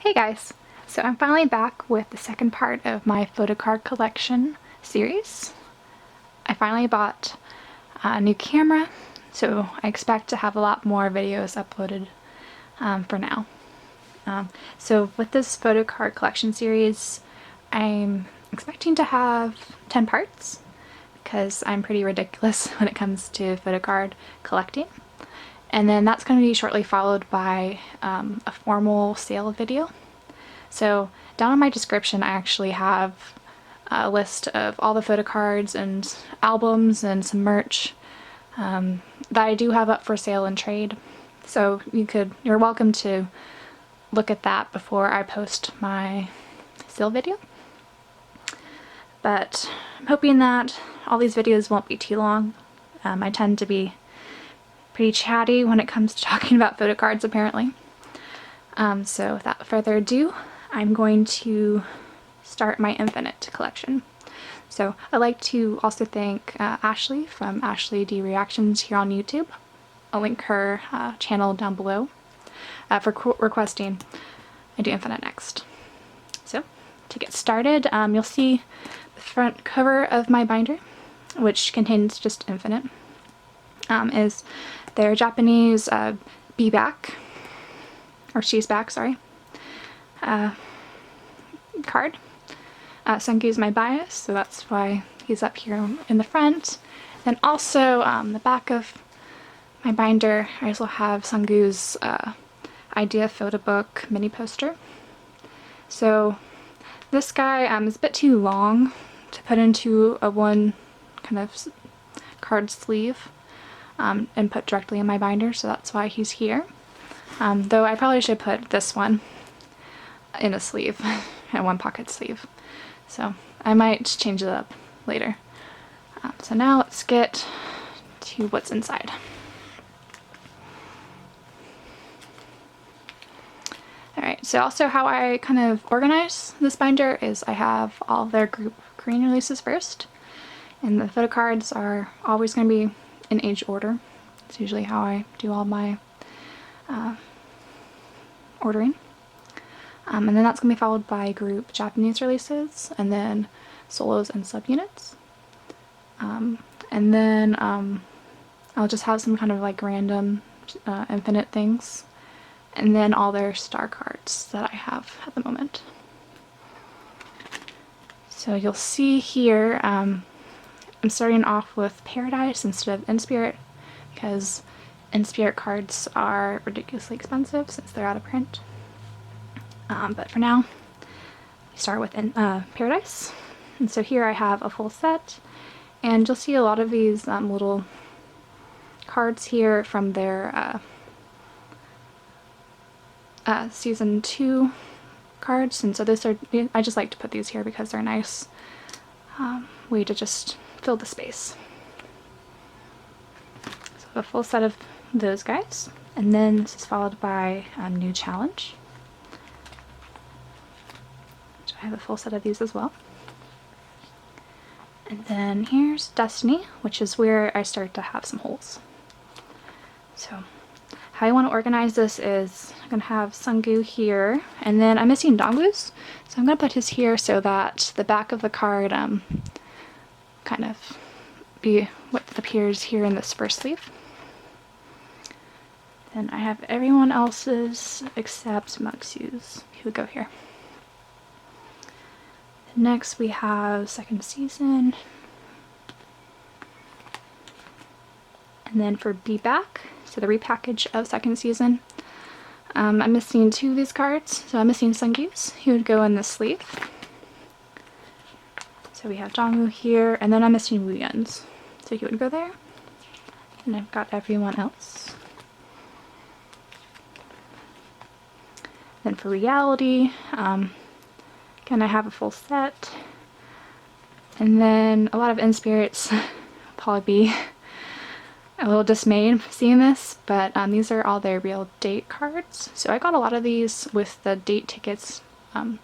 Hey guys! So I'm finally back with the second part of my photocard collection series. I finally bought a new camera, so I expect to have a lot more videos uploaded for now. So with this photocard collection series, I'm expecting to have 10 parts because I'm pretty ridiculous when it comes to photocard collecting. And then that's going to be shortly followed by a formal sale video. So down in my description I actually have a list of all the photocards and albums and some merch that I do have up for sale and trade. So you're welcome to look at that before I post my sale video. But I'm hoping that all these videos won't be too long. I tend to be pretty chatty when it comes to talking about photocards apparently. So without further ado, I'm going to start my Infinite collection. So I'd like to also thank Ashley from AshleyDReactions here on YouTube. I'll link her channel down below for requesting I do Infinite next. So to get started, you'll see the front cover of my binder, which contains just Infinite, is their Japanese be back, or she's back, sorry, card. Sungyu's my bias, so that's why he's up here in the front. Then also the back of my binder, I also have Sungyu's idea photo book mini poster. So this guy is a bit too long to put into a one kind of card sleeve and put directly in my binder, so that's why he's here. Though I probably should put this one in a sleeve, in one pocket sleeve. So I might change it up later. So now let's get to what's inside. Alright, so also how I kind of organize this binder is I have all their group Korean releases first, and the photocards are always going to be in age order. It's usually how I do all my ordering. And then that's going to be followed by group Japanese releases, and then solos and subunits. And then I'll just have some kind of like random Infinite things, and then all their star cards that I have at the moment. So you'll see here I'm starting off with Paradise instead of In Spirit, because In Spirit cards are ridiculously expensive since they're out of print. But for now, we start with Paradise. And so here I have a full set, and you'll see a lot of these little cards here from their season 2 cards, and so I just like to put these here because they're a nice way to just fill the space. So a full set of those guys, and then this is followed by a new challenge. I have a full set of these as well. And then here's Destiny, which is where I start to have some holes. So how I want to organize this is I'm going to have Sungyu here, and then I'm missing Dongwoo's, so I'm going to put his here so that the back of the card kind of be what appears here in this first sleeve. Then I have everyone else's except Mugsu's, who would go here. Next we have second season, and then for Be Back, so the repackage of second season, I'm missing 2 of these cards, so I'm missing Sungyu's, he would go in the sleeve. So we have Jongwoo here, and then I'm missing Wooyeon's, so he would go there, and I've got everyone else. Then for Reality, again, I have a full set, and then a lot of In Spirits. Probably be a little dismayed seeing this, but these are all their real date cards. So I got a lot of these with the date tickets kind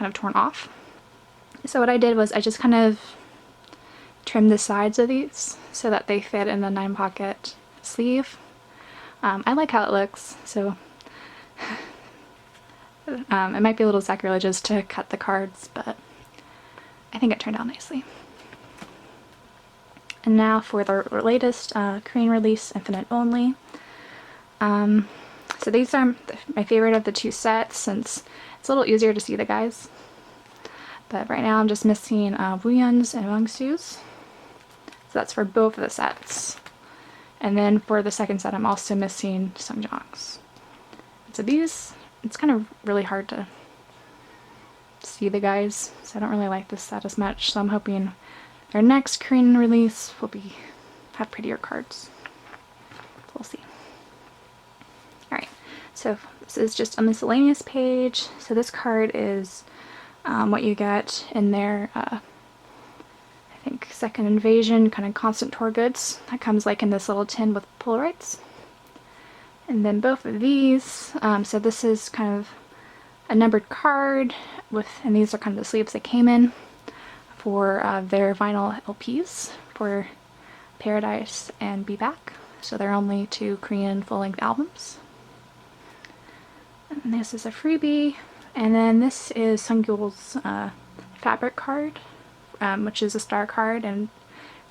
of torn off. So what I did was I just kind of trimmed the sides of these so that they fit in the 9-pocket sleeve. I like how it looks, so It might be a little sacrilegious to cut the cards, but I think it turned out nicely. And now for the latest Korean release, Infinite Only. So these are my favorite of the two sets since it's a little easier to see the guys. But right now I'm just missing Wooyeon's and Wangsu's. So that's for both of the sets. And then for the second set I'm also missing Sungjong's. So these, it's kind of really hard to see the guys, so I don't really like this set as much, so I'm hoping their next Korean release will have prettier cards. So we'll see. Alright, so this is just a miscellaneous page. So this card is what you get in their, I think, Second Invasion kind of constant tour goods. That comes like in this little tin with Polaroids. And then both of these, so this is kind of a numbered card and these are kind of the sleeves they came in for their vinyl LPs for Paradise and Be Back. So they're only 2 Korean full-length albums. And this is a freebie. And then this is Sungyul's fabric card, which is a star card and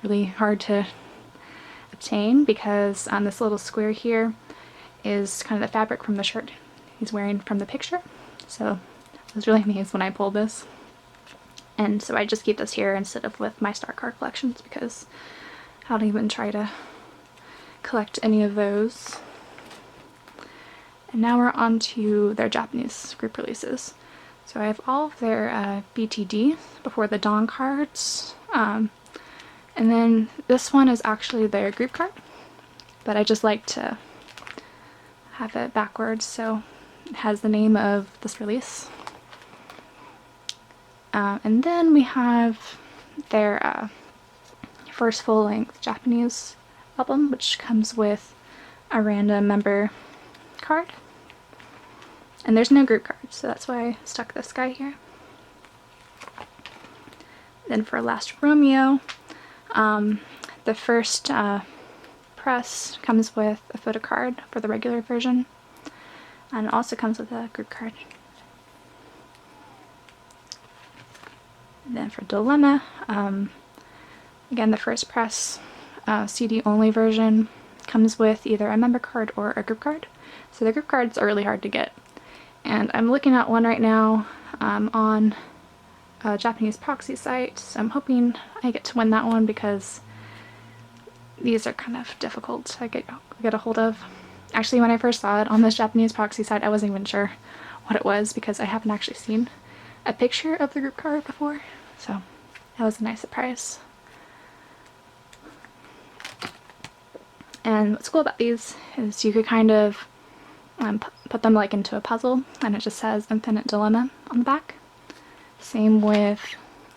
really hard to obtain because on this little square here is kind of the fabric from the shirt he's wearing from the picture. So I was really amazed when I pulled this. And so I just keep this here instead of with my star card collections because I don't even try to collect any of those. And now we're on to their Japanese group releases. So I have all of their BTD before the Dawn cards. And then this one is actually their group card, but I just like to have it backwards so it has the name of this release. And then we have their first full-length Japanese album, which comes with a random member card. And there's no group card, so that's why I stuck this guy here. Then for Last Romeo, the first press comes with a photocard for the regular version, and it also comes with a group card. And then for Dilemma, again the first press CD only version comes with either a member card or a group card. So the group cards are really hard to get. And I'm looking at one right now on a Japanese proxy site, so I'm hoping I get to win that one because these are kind of difficult to get a hold of. Actually, when I first saw it on this Japanese proxy site, I wasn't even sure what it was because I haven't actually seen a picture of the group card before, so that was a nice surprise. And what's cool about these is you could kind of put them like into a puzzle, and it just says Infinite Dilemma on the back. Same with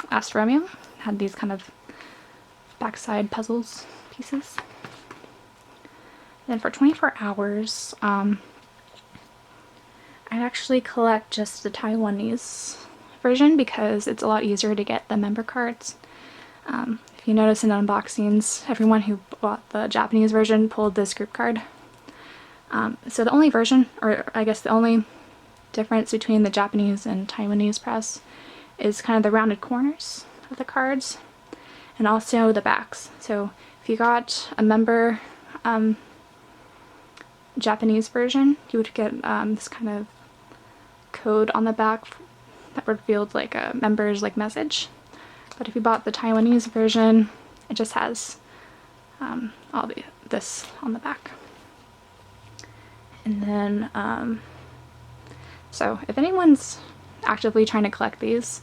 Last Romeo, had these kind of backside puzzles pieces. Then for 24 hours, I'd actually collect just the Taiwanese version because it's a lot easier to get the member cards. If you notice in unboxings, everyone who bought the Japanese version pulled this group card. So the only version, or I guess the only difference between the Japanese and Taiwanese press is kind of the rounded corners of the cards and also the backs. So if you got a member Japanese version, you would get this kind of code on the back that revealed like a member's like message. But if you bought the Taiwanese version, it just has this on the back. And then, so if anyone's actively trying to collect these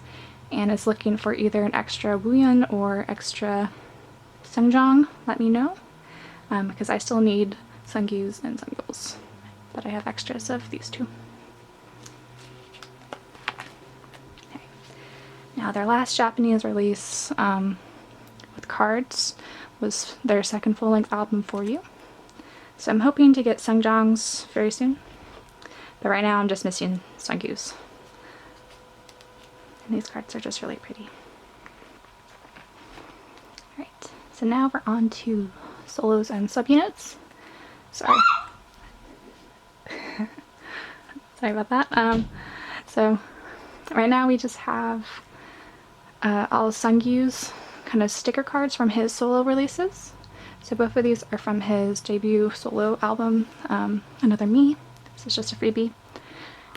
and is looking for either an extra Wooyeon or extra Sungjong, let me know, because I still need Sungyu's and Sungyul's, but I have extras of these two. Okay. Now their last Japanese release with cards was their second full-length album, For You. So I'm hoping to get Sungjong's very soon, but right now I'm just missing Sungyu's. And these cards are just really pretty. Alright, so now we're on to solos and subunits. Sorry. Sorry about that. So right now we just have all Sungyu's kind of sticker cards from his solo releases. So both of these are from his debut solo album, Another Me. This is just a freebie.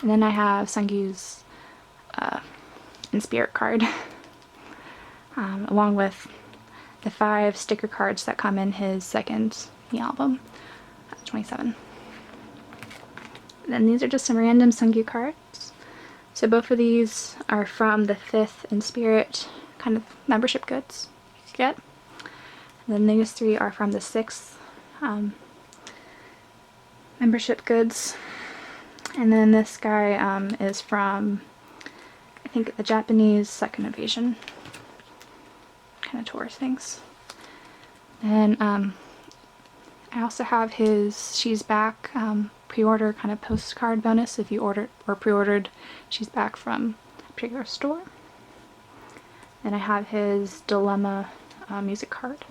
And then I have Sungyu's In Spirit card, along with the 5 sticker cards that come in his second Me album, 27. And then these are just some random Sungyu cards. So both of these are from the 5th In Spirit kind of membership goods you could get. And then these 3 are from the 6th membership goods. And then this guy is from, I think, the Japanese Second Invasion kind of tour things. And I also have his She's Back pre-order kind of postcard bonus if you ordered or pre-ordered She's Back from a particular store. And I have his Dilemma music card.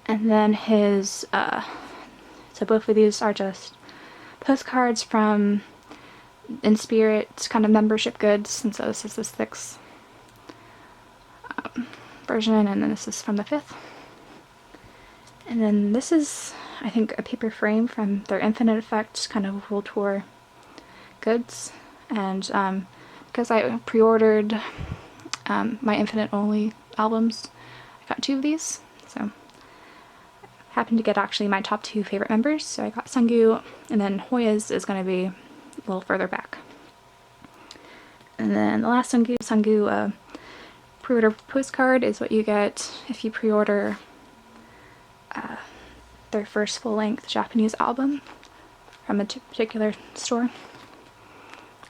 And then his, so both of these are just postcards from In Spirit kind of membership goods, and so this is the 6th version, and then this is from the 5th. And then this is, I think, a paper frame from their Infinite Effect kind of World Tour goods. And because I pre-ordered my Infinite Only albums, I got 2 of these. So I happened to get actually my top 2 favorite members. So I got Sungyu, and then Hoya's is going to be a little further back. And then the last Sungyu pre-order postcard is what you get if you pre-order their first full-length Japanese album from a particular store.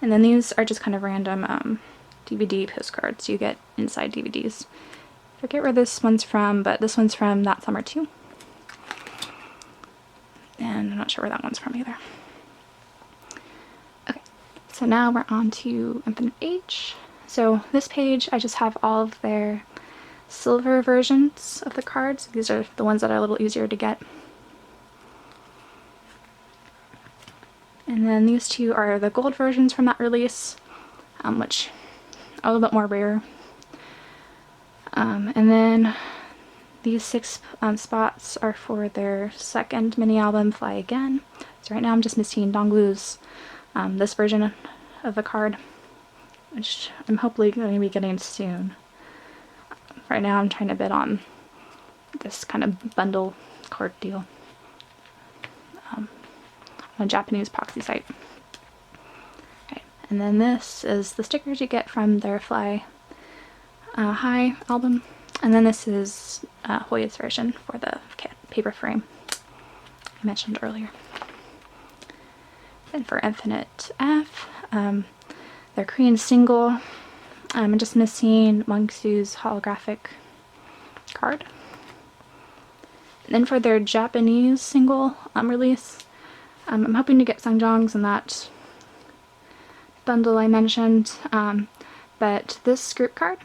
And then these are just kind of random DVD postcards you get inside DVDs. Forget where this one's from, but this one's from That Summer too. And I'm not sure where that one's from either. Okay, so now we're on to Infinite H. So this page, I just have all of their silver versions of the cards. These are the ones that are a little easier to get. And then these 2 are the gold versions from that release, which are a little bit more rare. And then these 6 spots are for their second mini album, Fly Again. So right now I'm just missing Dongwoo's this version of the card, which I'm hopefully going to be getting soon. Right now I'm trying to bid on this kind of bundle card deal on a Japanese proxy site. Okay. And then this is the stickers you get from their Fly High album. And then this is Hoya's version for the paper frame I mentioned earlier. And for Infinite F, their Korean single, I'm just missing Mangsu's holographic card. And then for their Japanese single release, I'm hoping to get Sungjong's in that bundle I mentioned, but this group card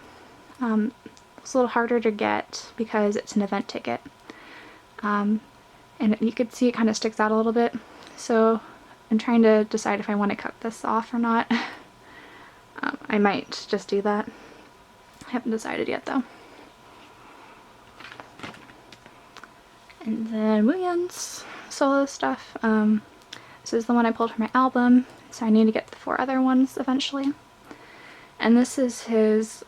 it's a little harder to get because it's an event ticket. And you could see it kind of sticks out a little bit, so I'm trying to decide if I want to cut this off or not. I might just do that. I haven't decided yet though. And then Wooyeon's solo stuff. This is the one I pulled from my album, so I need to get the 4 other ones eventually. And this is his,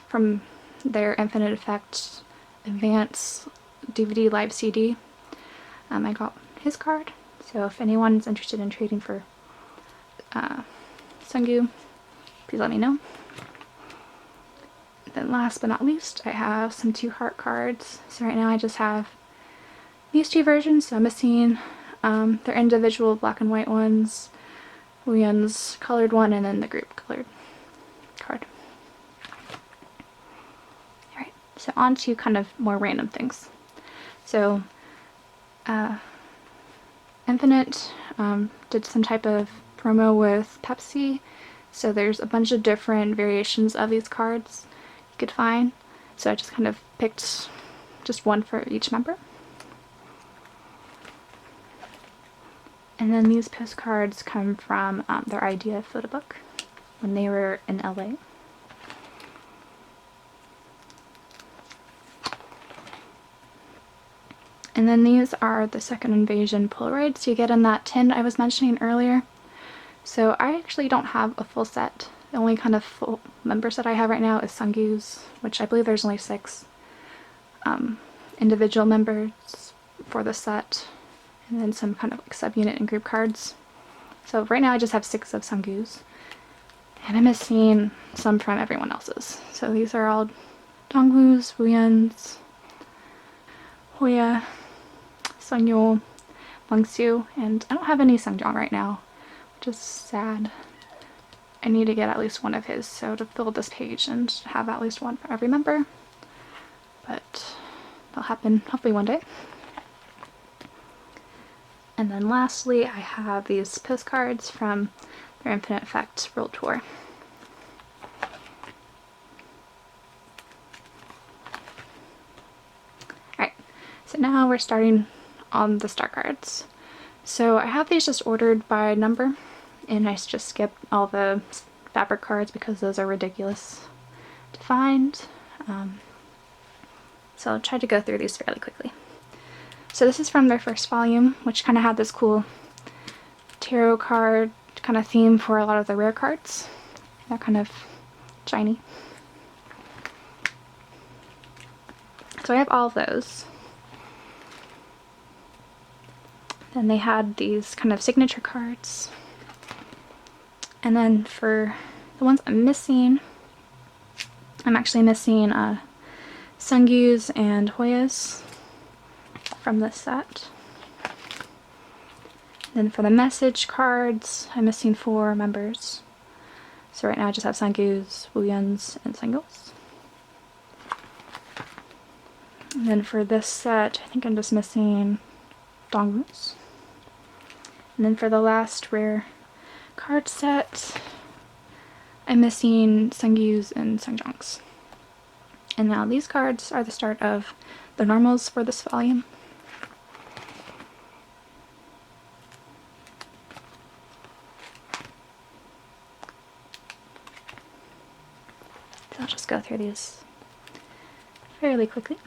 from their Infinite Effect Advance DVD Live CD. I got his card, so if anyone's interested in trading for Sungyu, please let me know. Then last but not least, I have some 2 heart cards. So right now I just have these 2 versions, so I'm missing their individual black and white ones, Wooyeon's colored one, and then the group colored card. Alright, so on to kind of more random things. So Infinite did some type of promo with Pepsi, so there's a bunch of different variations of these cards you could find. So I just kind of picked just one for each member. And then these postcards come from their idea photo book when they were in LA. And then these are the Second Invasion Polaroids you get in that tin I was mentioning earlier. So I actually don't have a full set. The only kind of full member set I have right now is Sungwoo's, which I believe there's only 6 individual members for the set, and then some kind of like subunit and group cards. So right now I just have 6 of Sungwoo's, and I'm missing some from everyone else's. So these are all Dongwoo's, Wooyeon's, Hoya, Sungyul, Mungsu, and I don't have any Sungjong right now, which is sad. I need to get at least one of his, so to fill this page and have at least one for every member. But that'll happen hopefully one day. And then lastly, I have these postcards from their Infinite Effect World Tour. Alright, so now we're starting on the star cards. So I have these just ordered by number, and I just skipped all the fabric cards because those are ridiculous to find. So I'll try to go through these fairly quickly. So this is from their first volume, which kind of had this cool tarot card kind of theme for a lot of the rare cards. They're kind of shiny. So I have all of those. Then they had these kind of signature cards. And then for the ones I'm missing, I'm actually missing Sungwoo's and Hoya's from this set. Then for the message cards, I'm missing 4 members. So right now I just have Sungwoo's, Wooyeon's, and Sungyul's. And then for this set, I think I'm just missing Dongwoo's. And then for the last rare card set, I'm missing Sungwoo's and Sungjong's. And now these cards are the start of the normals for this volume. So I'll just go through these fairly quickly.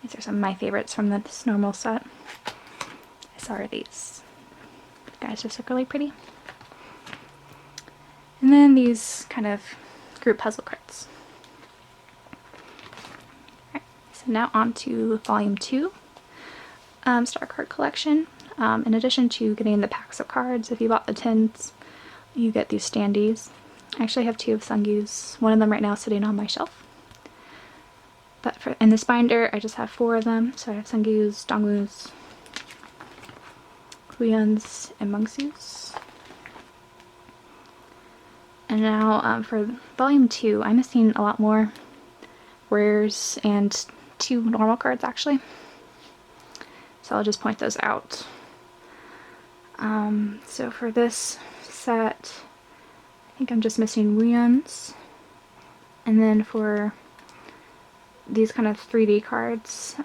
These are some of my favorites from this normal set. So are these guys just look really pretty. And then these kind of group puzzle cards. Alright, so now on to volume 2, Star Card Collection. In addition to getting the packs of cards, if you bought the tins, you get these standees. I actually have 2 of Sungwoo's, one of them right now sitting on my shelf. But in this binder, I just have 4 of them. So I have Sungwoo's, Dongwoo's, Wooyeon's, and Mungsu's. And now for volume 2, I'm missing a lot more rares and 2 normal cards actually. So I'll just point those out. So for this set, I think I'm just missing Wooyeon's. And then for these kind of 3D cards,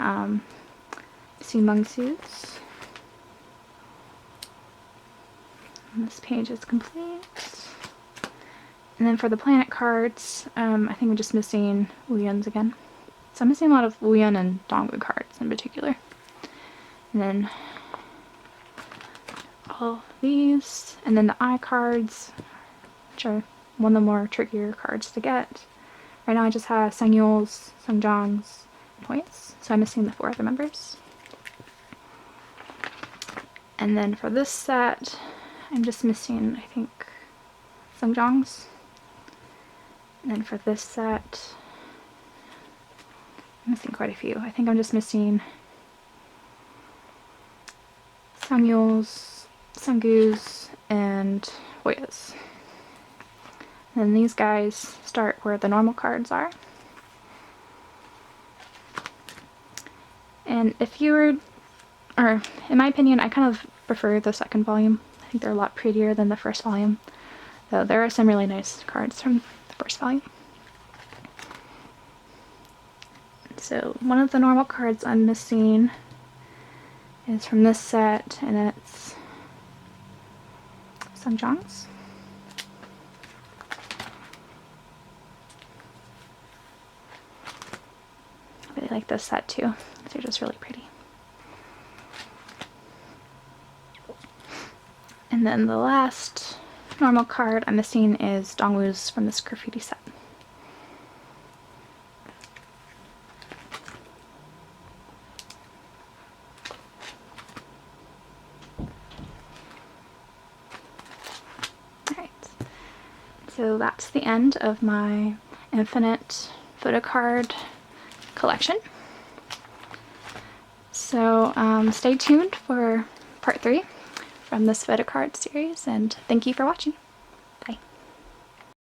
missing Mungsu's. And this page is complete. And then for the planet cards, I think I'm just missing Wooyeon's again. So I'm missing a lot of Wooyeon and Dongwoo cards in particular. And then all these, and then the eye cards, which are one of the more trickier cards to get. Right now I just have Sungyul's, Sungjong's, and Hoya's, so I'm missing the 4 other members. And then for this set, I'm just missing, I think, Sungjong's. And then for this set, I'm missing quite a few. I think I'm just missing Sungyul's, Sungwoo's, and Hoya's. And then these guys start where the normal cards are. And if you were, or in my opinion, I kind of prefer the second volume. I think they're a lot prettier than the first volume. Though there are some really nice cards from the first volume. So one of the normal cards I'm missing is from this set, and it's Sunjongs. I really like this set too. They're just really pretty. And then the last normal card I'm missing is Dongwoo's from this graffiti set. Alright, so that's the end of my infinite photocard collection. So stay tuned for part 3 from this photocard series, and thank you for watching.